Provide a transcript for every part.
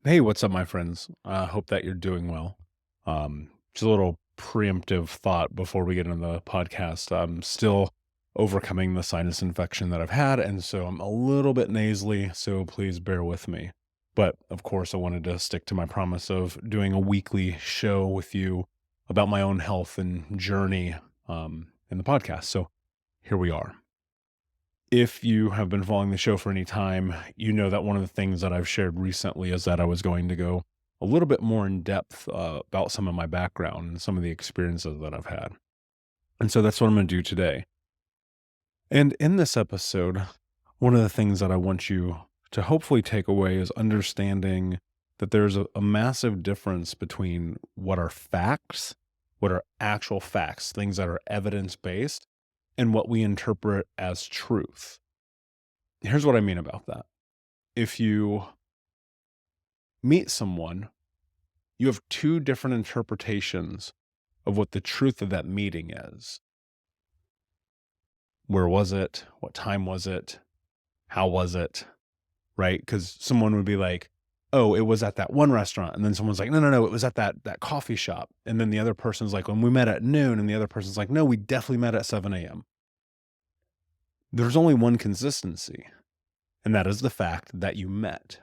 Hey, what's up, my friends? Hope that you're doing well. Just a little preemptive thought before we get into the podcast. I'm still overcoming the sinus infection that I've had, and so I'm a little bit nasally, so please bear with me. But of course, I wanted to stick to my promise of doing a weekly show with you about my own health and journey in the podcast. So here we are. If you have been following the show for any time, you know that one of the things that I've shared recently is that I was going to go a little bit more in depth about some of my background and some of the experiences that I've had. And so that's what I'm going to do today. And in this episode, one of the things that I want you to hopefully take away is understanding that there's a massive difference between what are facts, what are actual facts, things that are evidence based, and what we interpret as truth. Here's what I mean about that. If you meet someone, you have two different interpretations of what the truth of that meeting is. Where was it? What time was it? How was it? Right? Because someone would be like, oh, it was at that one restaurant. And then someone's like, no, it was at that coffee shop. And then the other person's like, when we met at noon. And the other person's like, no, we definitely met at 7 a.m. There's only one consistency, and that is the fact that you met.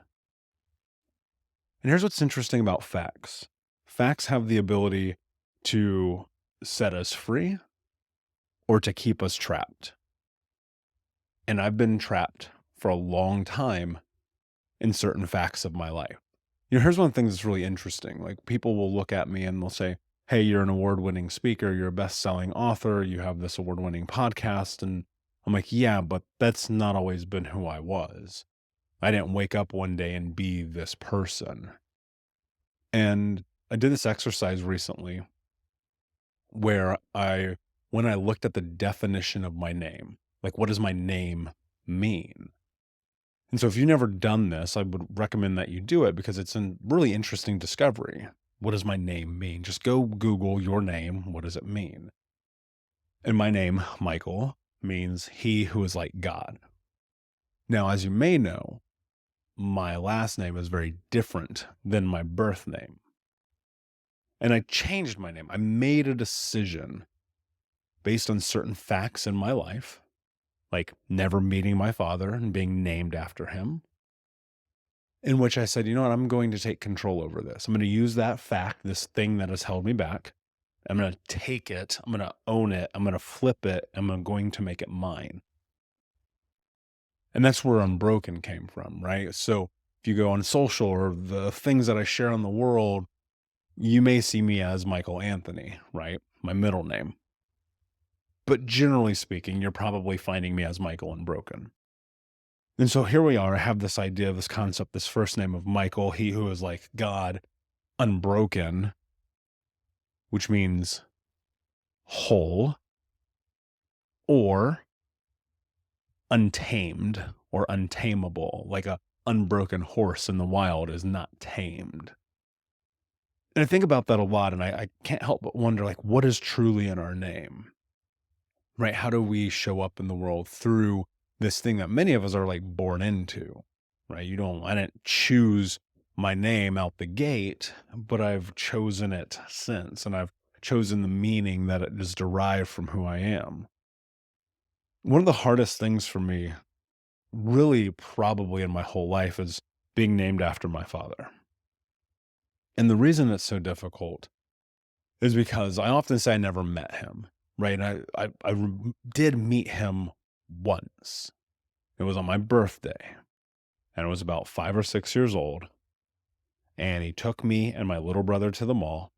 And here's what's interesting about facts. Facts have the ability to set us free or to keep us trapped. And I've been trapped for a long time in certain facts of my life. Here's one thing that's really interesting. Like, people will look at me and they'll say, hey, you're an award-winning speaker, you're a best-selling author, you have this award-winning podcast. And I'm like, yeah, but that's not always been who I was. I didn't wake up one day and be this person. And I did this exercise recently where when I looked at the definition of my name, like, what does my name mean? And so if you've never done this, I would recommend that you do it because it's a really interesting discovery. What does my name mean? Just go Google your name. What does it mean? And my name, Michael, means he who is like God. Now, as you may know, my last name is very different than my birth name. And I changed my name. I made a decision based on certain facts in my life, like never meeting my father and being named after him, in which I said, you know what, I'm going to take control over this. I'm going to use that fact, this thing that has held me back. I'm going to take it. I'm going to own it. I'm going to flip it. I'm going to make it mine. And that's where Unbroken came from, right? So if you go on social or the things that I share on the world, you may see me as Michael Anthony, right? My middle name. But generally speaking, you're probably finding me as Michael Unbroken. And so here we are. I have this idea, this concept, this first name of Michael, he who is like God, unbroken, which means whole, or untamed or untamable, like a unbroken horse in the wild is not tamed. And I think about that a lot, and I can't help but wonder, like, what is truly in our name, right? How do we show up in the world through this thing that many of us are like born into, right? I didn't choose my name out the gate, but I've chosen it since, and I've chosen the meaning that it is derived from who I am. One of the hardest things for me, really probably in my whole life, is being named after my father. And the reason it's so difficult is because I often say I never met him, right? And I did meet him once. It was on my birthday, and I was about 5 or 6 years old, and he took me and my little brother to the mall,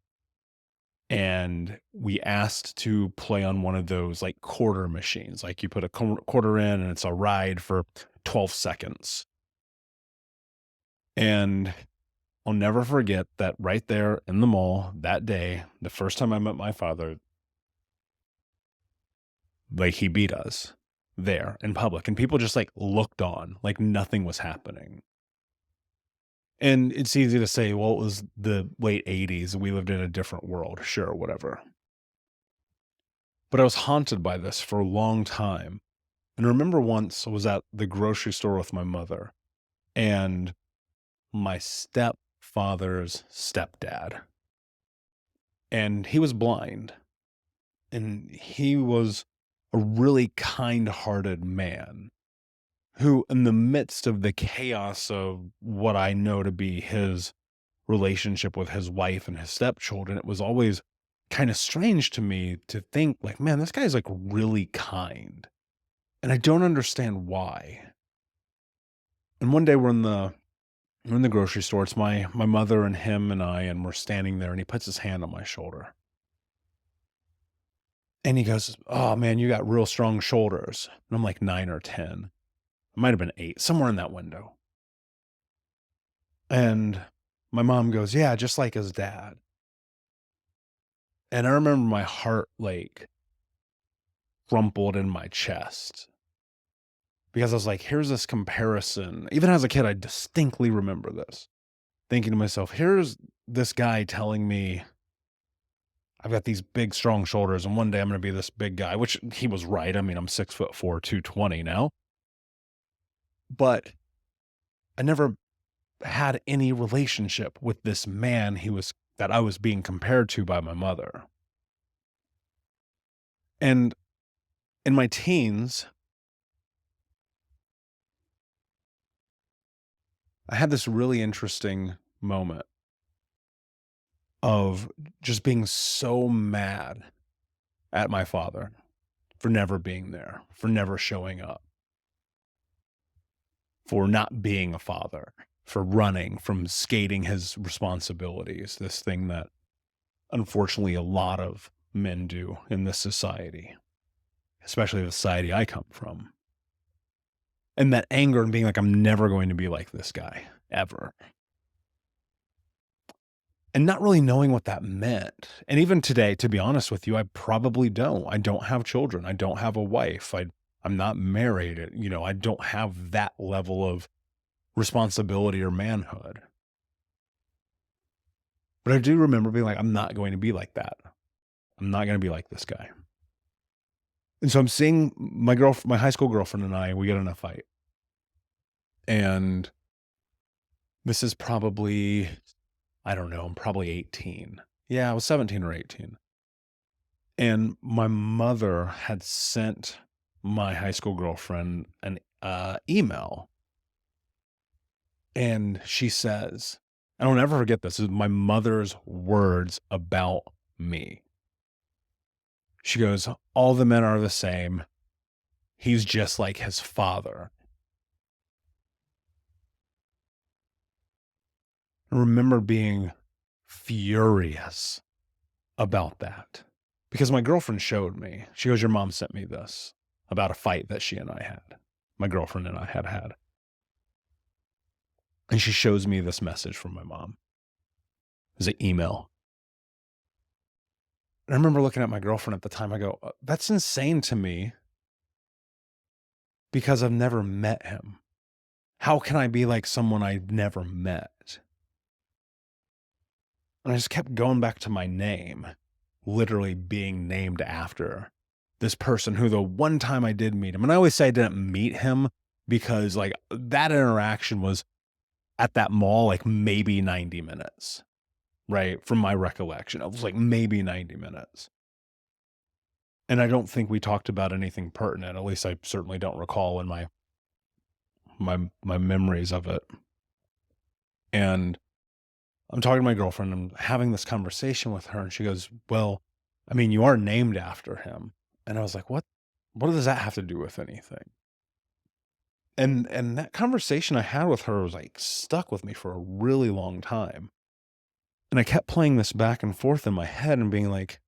and we asked to play on one of those, like, quarter machines. Like, you put a quarter in, and it's a ride for 12 seconds. And I'll never forget that right there in the mall that day, the first time I met my father, like, he beat us there in public, and people just, like, looked on like nothing was happening. And it's easy to say, well, it was the late 80s. We lived in a different world. Sure, whatever. But I was haunted by this for a long time. And I remember once I was at the grocery store with my mother, and my stepfather father's stepdad. And he was blind. And he was a really kind-hearted man who, in the midst of the chaos of what I know to be his relationship with his wife and his stepchildren, it was always kind of strange to me to think like, man, this guy's like really kind. And I don't understand why. And one day we're in the grocery store. It's my mother and him and I, and we're standing there, and he puts his hand on my shoulder. And he goes, "Oh man, you got real strong shoulders." And I'm like 9 or 10. It might have been 8, somewhere in that window. And my mom goes, "Yeah, just like his dad." And I remember my heart like crumpled in my chest because I was like, here's this comparison. Even as a kid, I distinctly remember this, thinking to myself, here's this guy telling me I've got these big, strong shoulders, and one day I'm going to be this big guy, which he was right. I mean, I'm 6'4", 220 now, but I never had any relationship with this man that I was being compared to by my mother. And in my teens, I had this really interesting moment of just being so mad at my father for never being there, for never showing up, for not being a father, for running from skating his responsibilities, this thing that unfortunately a lot of men do in this society, especially the society I come from. And that anger and being like, I'm never going to be like this guy, ever. And not really knowing what that meant. And even today, to be honest with you, I probably don't. I don't have children. I don't have a wife. I'm not married. I don't have that level of responsibility or manhood. But I do remember being like, I'm not going to be like that. I'm not going to be like this guy. And so I'm seeing my high school girlfriend and we get in a fight. And this is probably, I don't know, I'm probably 18. Yeah, I was 17 or 18. And my mother had sent my high school girlfriend an email. And she says, and I'll never forget this is my mother's words about me. She goes, all the men are the same. He's just like his father. I remember being furious about that because my girlfriend showed me. She goes, your mom sent me this about a fight that she and I had. My girlfriend and I had had. And she shows me this message from my mom. It was an email. And I remember looking at my girlfriend at the time. I go, that's insane to me because I've never met him. How can I be like someone I've never met? And I just kept going back to my name, literally being named after this person who the one time I did meet him, and I always say I didn't meet him because like that interaction was at that mall, like maybe 90 minutes, right? From my recollection, it was like maybe 90 minutes. And I don't think we talked about anything pertinent. At least I certainly don't recall in my memories of it. And I'm talking to my girlfriend, I'm having this conversation with her, and she goes, well, I mean, you are named after him. And I was like, what does that have to do with anything? And that conversation I had with her was like stuck with me for a really long time. And I kept playing this back and forth in my head and being like,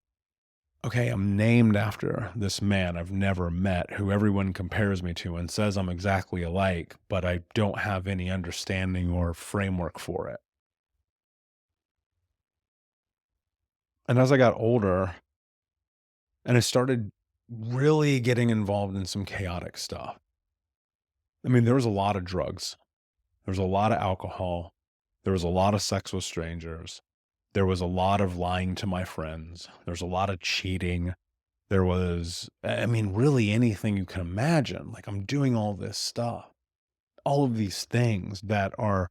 okay, I'm named after this man I've never met who everyone compares me to and says I'm exactly alike, but I don't have any understanding or framework for it. And as I got older and I started really getting involved in some chaotic stuff, I mean, there was a lot of drugs. There was a lot of alcohol. There was a lot of sex with strangers. There was a lot of lying to my friends. There's a lot of cheating. There was, I mean, really anything you can imagine. Like I'm doing all this stuff, all of these things that are,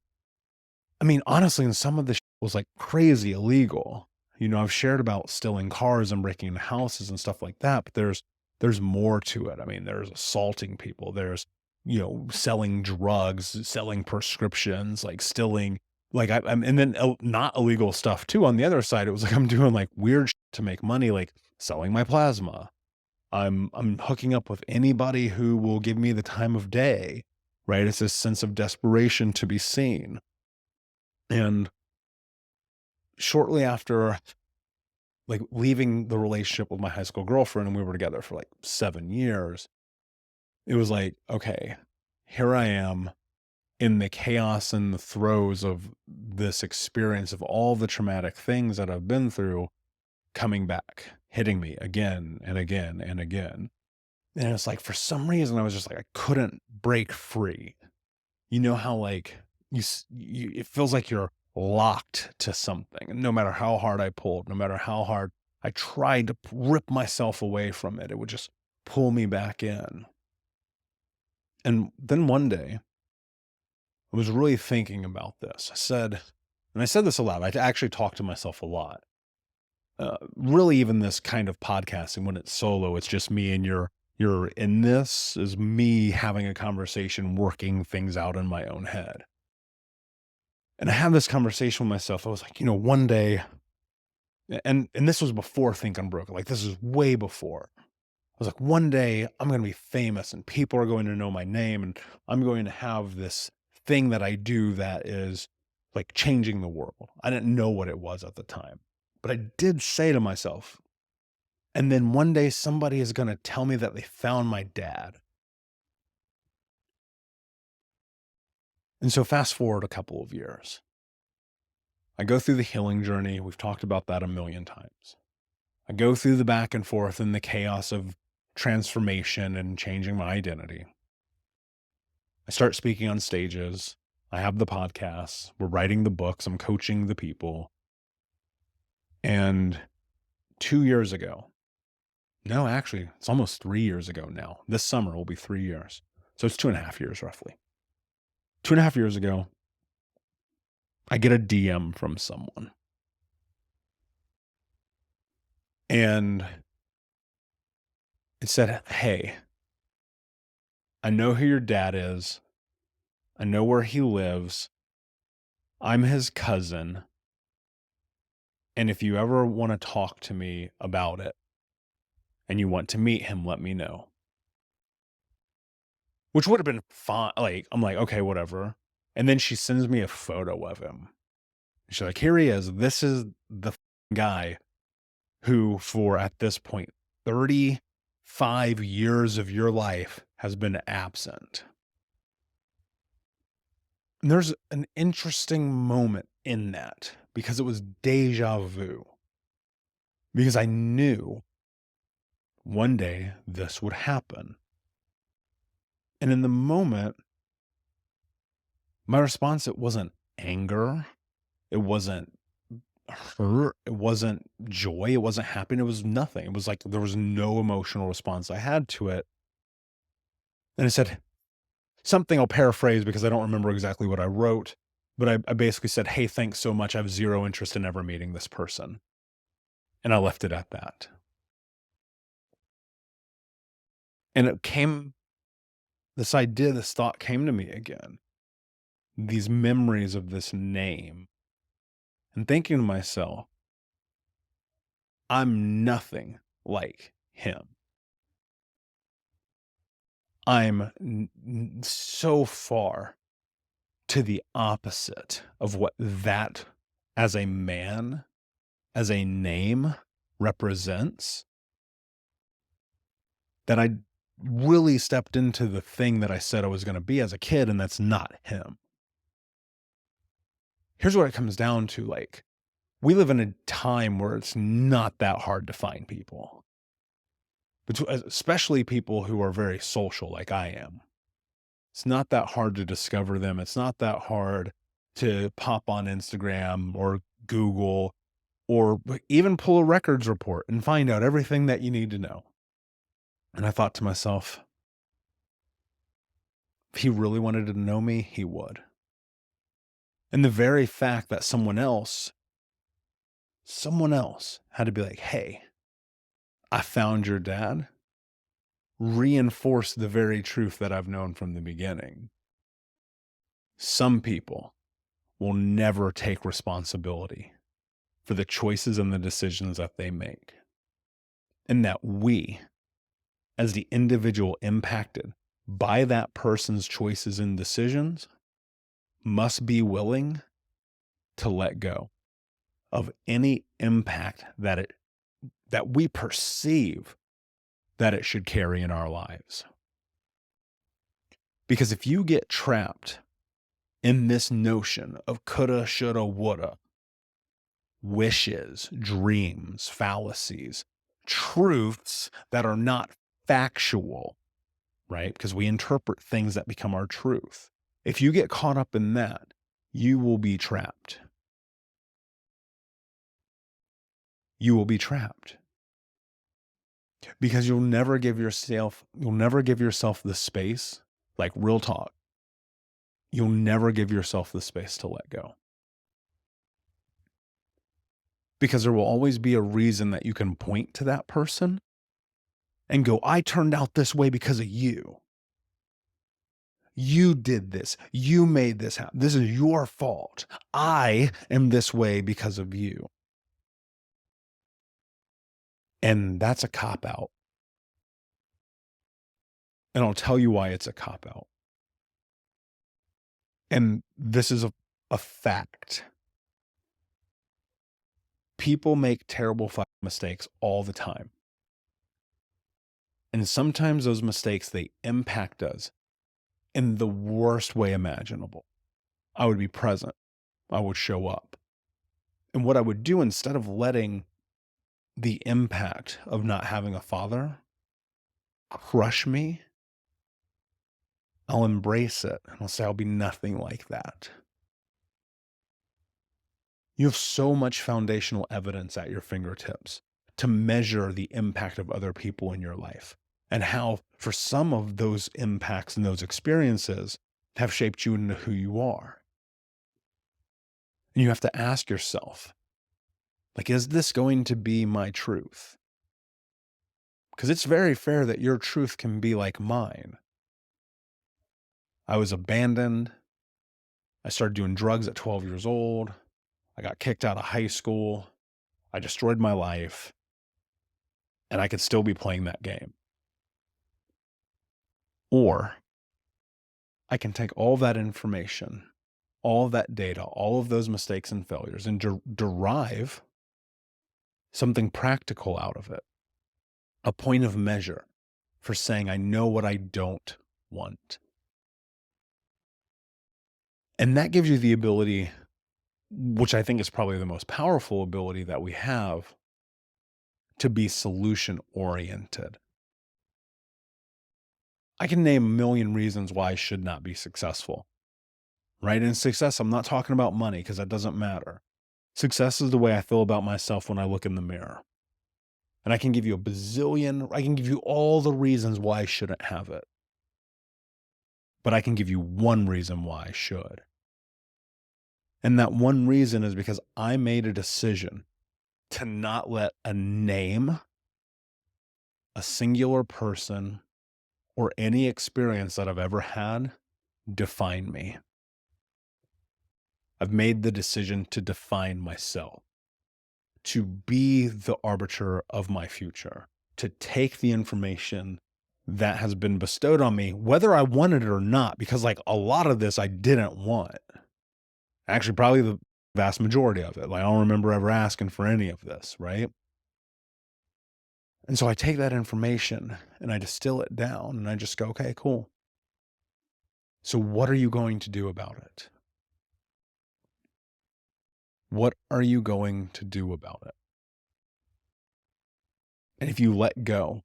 I mean, honestly, and some of the was like crazy illegal. I've shared about stealing cars and breaking into houses and stuff like that, but there's more to it. I mean, there's assaulting people, there's, selling drugs, selling prescriptions, like stealing, like I'm, and then not illegal stuff too. On the other side, it was like I'm doing like weird to make money, like selling my plasma. I'm hooking up with anybody who will give me the time of day, right? It's this sense of desperation to be seen. And shortly after like leaving the relationship with my high school girlfriend, and we were together for like 7 years, it was like, okay, here I am in the chaos and the throes of this experience of all the traumatic things that I've been through coming back, hitting me again and again and again. And it's like, for some reason, I was just like, I couldn't break free. You know how like it feels like you're locked to something. And no matter how hard I pulled, no matter how hard I tried to rip myself away from it, it would just pull me back in. And then one day, I was really thinking about this. I said this aloud. I actually talked to myself a lot. Really, even this kind of podcasting, when it's solo, it's just me, and you're in this is me having a conversation, working things out in my own head. And I had this conversation with myself. I was like, one day, and this was before Think Unbroken. Like, this is way before. I was like, one day I'm going to be famous and people are going to know my name, and I'm going to have this thing that I do that is like changing the world. I didn't know what it was at the time, but I did say to myself, and then one day somebody is going to tell me that they found my dad. And so fast forward a couple of years. I go through the healing journey. We've talked about that a million times. I go through the back and forth and the chaos of transformation and changing my identity. I start speaking on stages. I have the podcasts. We're writing the books. I'm coaching the people. And 2 years ago, no, actually, it's almost 3 years ago now. This summer will be 3 years. So it's 2.5 years roughly. 2.5 years ago, I get a DM from someone. And it said, hey, I know who your dad is. I know where he lives. I'm his cousin. And if you ever want to talk to me about it and you want to meet him, let me know. Which would have been fine. Like, I'm like, okay, whatever. And then she sends me a photo of him. She's like, here he is. This is the guy who, for at this point, 35 years of your life has been absent. And there's an interesting moment in that because it was deja vu. Because I knew one day this would happen. And in the moment, my response, it wasn't anger. It wasn't hurt. It wasn't joy. It wasn't happiness. It was nothing. It was like there was no emotional response I had to it. And I said something, I'll paraphrase because I don't remember exactly what I wrote, but I basically said, hey, thanks so much. I have zero interest in ever meeting this person. And I left it at that. And this thought came to me again. These memories of this name. And thinking to myself, I'm nothing like him. I'm so far to the opposite of what that as a man, as a name represents, that I really stepped into the thing that I said I was going to be as a kid, and that's not him. Here's what it comes down to. Like, we live in a time where it's not that hard to find people, especially people who are very social like I am. It's not that hard to discover them. It's not that hard to pop on Instagram or Google or even pull a records report and find out everything that you need to know. And I thought to myself, if he really wanted to know me, he would. And the very fact that someone else had to be like, hey, I found your dad, reinforced the very truth that I've known from the beginning. Some people will never take responsibility for the choices and the decisions that they make. And that we, as the individual impacted by that person's choices and decisions, must be willing to let go of any impact that we perceive that it should carry in our lives. Because if you get trapped in this notion of coulda, shoulda, woulda, wishes, dreams, fallacies, truths that are not factual, right? Because we interpret things that become our truth. If you get caught up in that, you will be trapped. You will be trapped. Because you'll never give yourself the space, like real talk. You'll never give yourself the space to let go. Because there will always be a reason that you can point to that person and go, I turned out this way because of you. You did this. You made this happen. This is your fault. I am this way because of you. And that's a cop-out. And I'll tell you why it's a cop-out. And this is a fact. People make terrible mistakes all the time. And sometimes those mistakes, they impact us in the worst way imaginable. I would be present. I would show up. And what I would do, instead of letting the impact of not having a father crush me, I'll embrace it. And I'll say, I'll be nothing like that. You have so much foundational evidence at your fingertips to measure the impact of other people in your life, and how, for some of those impacts and those experiences, have shaped you into who you are. And you have to ask yourself, like, is this going to be my truth? Because it's very fair that your truth can be like mine. I was abandoned. I started doing drugs at 12 years old. I got kicked out of high school. I destroyed my life. And I could still be playing that game. Or I can take all that information, all of that data, all of those mistakes and failures, and derive something practical out of it. A point of measure for saying, I know what I don't want. And that gives you the ability, which I think is probably the most powerful ability that we have, to be solution oriented. I can name a million reasons why I should not be successful, right? In success, I'm not talking about money, because that doesn't matter. Success is the way I feel about myself when I look in the mirror. And I can give you I can give you all the reasons why I shouldn't have it. But I can give you one reason why I should. And that one reason is because I made a decision to not let a name, a singular person, or any experience that I've ever had define me. I've made the decision to define myself, to be the arbiter of my future, to take the information that has been bestowed on me, whether I wanted it or not, because like a lot of this I didn't want. Actually, probably the vast majority of it. Like, I don't remember ever asking for any of this, right? And so I take that information and I distill it down and I just go, okay, cool. So what are you going to do about it? What are you going to do about it? And if you let go,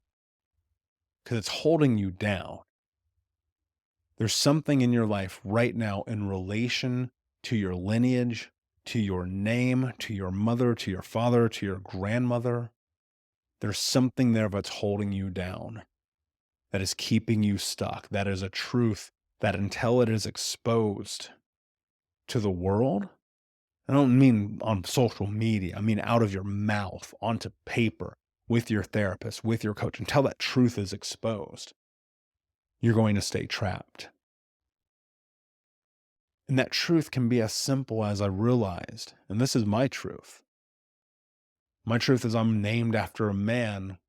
because it's holding you down, there's something in your life right now in relation to your lineage, to your name, to your mother, to your father, to your grandmother. There's something there that's holding you down, that is keeping you stuck. That is a truth that, until it is exposed to the world, I don't mean on social media, I mean out of your mouth, onto paper, with your therapist, with your coach, until that truth is exposed, you're going to stay trapped. And that truth can be as simple as I realized, and this is my truth. My truth is I'm named after a man.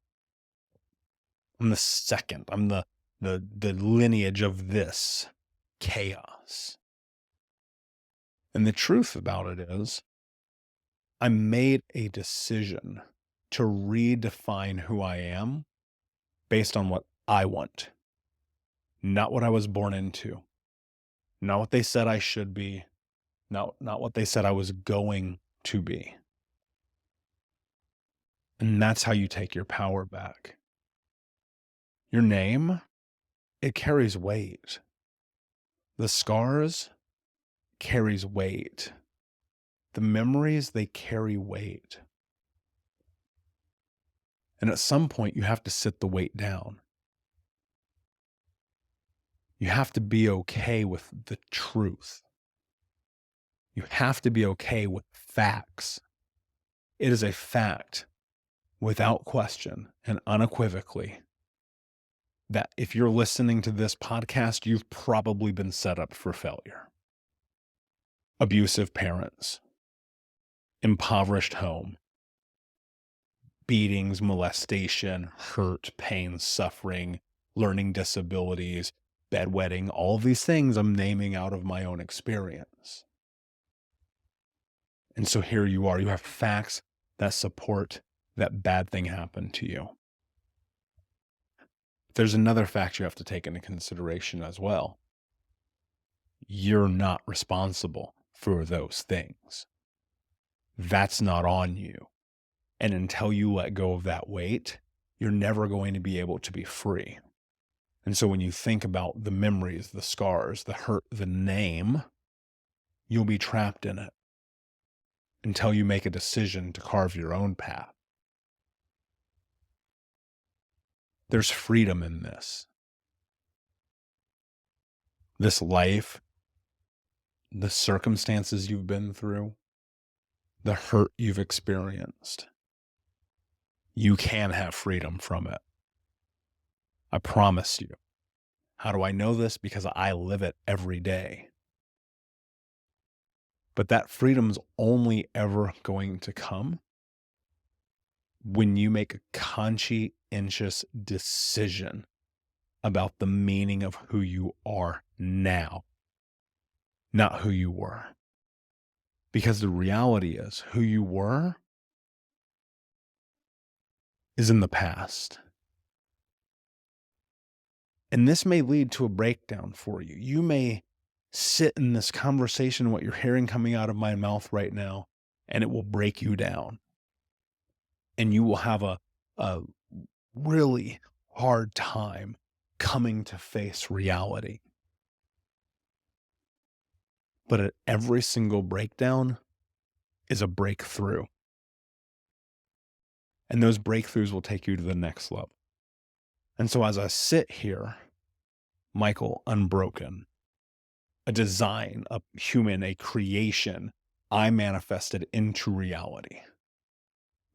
I'm the second. I'm the lineage of this chaos. And the truth about it is I made a decision to redefine who I am based on what I want, not what I was born into, not what they said I should be, not what they said I was going to be. And that's how you take your power back. Your name, it carries weight. The scars carries weight. The memories, they carry weight. And at some point, you have to sit the weight down. You have to be okay with the truth. You have to be okay with facts. It is a fact, without question and unequivocally, that if you're listening to this podcast, you've probably been set up for failure. Abusive parents, impoverished home, beatings, molestation, hurt, pain, suffering, learning disabilities, bedwetting, all of these things I'm naming out of my own experience. And so here you are, you have facts that support that bad thing happened to you. There's another fact you have to take into consideration as well. You're not responsible for those things. That's not on you. And until you let go of that weight, you're never going to be able to be free. And so when you think about the memories, the scars, the hurt, the name, you'll be trapped in it until you make a decision to carve your own path. There's freedom in this. This life, the circumstances you've been through, the hurt you've experienced, you can have freedom from it. I promise you. How do I know this? Because I live it every day. But that freedom's only ever going to come when you make a conscientious decision about the meaning of who you are now, not who you were. Because the reality is, who you were is in the past. And this may lead to a breakdown for you. You may sit in this conversation, what you're hearing coming out of my mouth right now, and it will break you down. And you will have a really hard time coming to face reality. But at every single breakdown is a breakthrough. And those breakthroughs will take you to the next level. And so as I sit here, Michael, unbroken, a design, a human, a creation, I manifested into reality.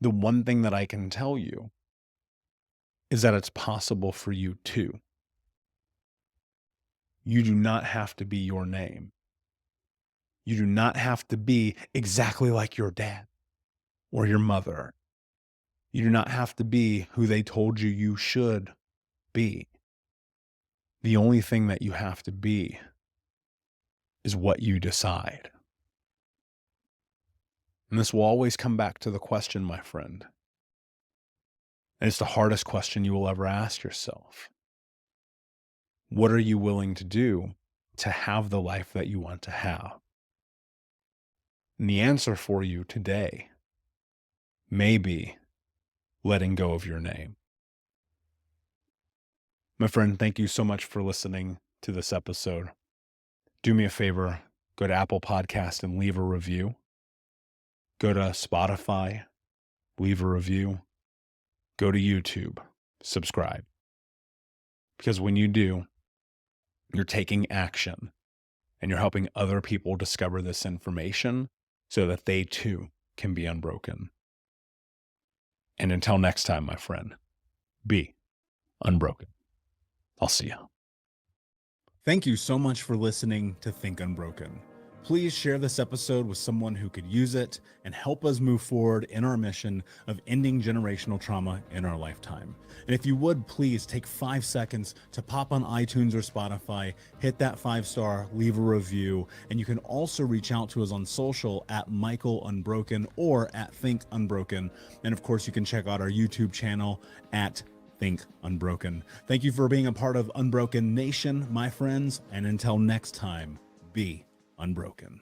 The one thing that I can tell you is that it's possible for you too. You do not have to be your name. You do not have to be exactly like your dad or your mother. You do not have to be who they told you you should be. The only thing that you have to be is what you decide. And this will always come back to the question, my friend. And it's the hardest question you will ever ask yourself. What are you willing to do to have the life that you want to have? And the answer for you today may be letting go of your name. My friend, thank you so much for listening to this episode. Do me a favor, go to Apple Podcast and leave a review. Go to Spotify, leave a review. Go to YouTube, subscribe. Because when you do, you're taking action and you're helping other people discover this information so that they too can be unbroken. And until next time, my friend, be unbroken. I'll see you. Thank you so much for listening to Think Unbroken. Please share this episode with someone who could use it and help us move forward in our mission of ending generational trauma in our lifetime. And if you would, please take 5 seconds to pop on iTunes or Spotify, hit that 5-star, leave a review, and you can also reach out to us on social at Michael Unbroken or at Think Unbroken. And of course, you can check out our YouTube channel at Think Unbroken. Thank you for being a part of Unbroken Nation, my friends, and until next time, be unbroken.